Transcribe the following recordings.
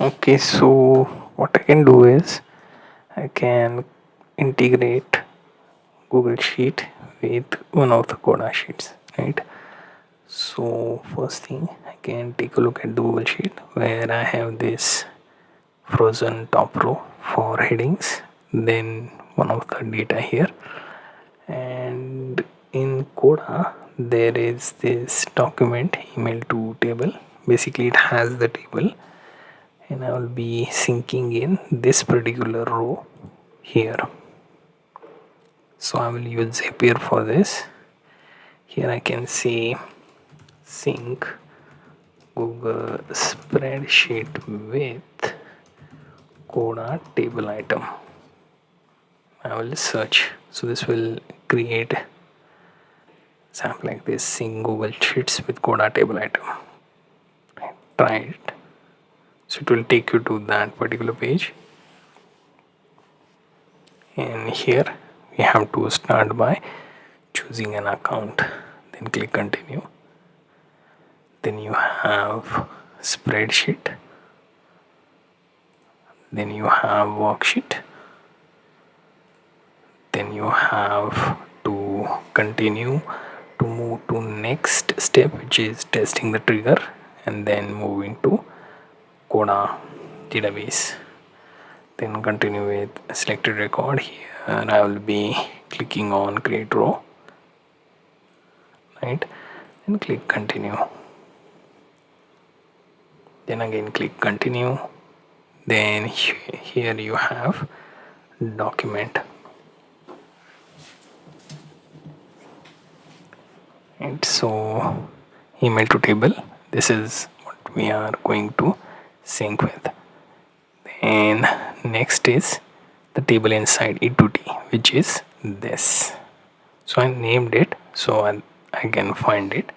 Okay, so what I can do is I can integrate Google Sheet with one of the Coda sheets, right? So first thing I can take a look at the Google Sheet where I have this frozen top row for headings, then one of the data here, and in Coda there is this document email to table. Basically it has the table and I will be syncing in this particular row here. So I will use Zapier for this. Here I can say sync Google spreadsheet with Coda table item. I will search. So this will create something like this: sync Google Sheets with Coda table item. Try it. So it will take you to that particular page. And here we have to start by choosing an account, then click continue. Then you have spreadsheet, then you have worksheet, then you have to continue to move to next step, which is testing the trigger, and then moving to Coda database. Then continue with selected record. Here I will be clicking on create row, right, and click continue. Then again click continue. Then here you have document, and so email to table, this is what we are going to sync with. Then next is the table inside E2T, which is this. So I named it so I can find it,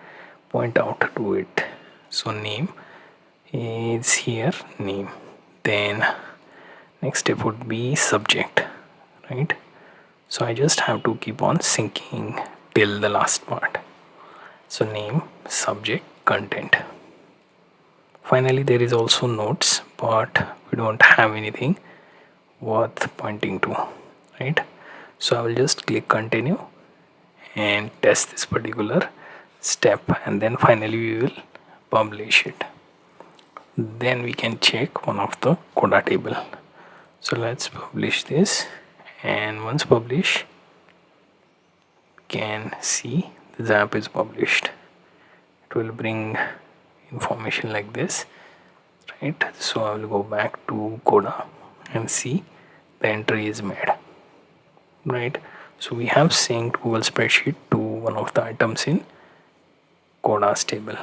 point out to it. So name is here, name. Then next step would be subject, right? So I just have to keep on syncing till the last part. So name, subject, content. Finally there is also notes, but we don't have anything worth pointing to, right? So I will just click continue and test this particular step, and then finally we will publish it. Then we can check one of the Coda table. So let's publish this, and once published can see the Zap is published. It will bring information like this, right? So I will go back to Coda and see the entry is made, right? So we have synced Google spreadsheet to one of the items in Coda's table.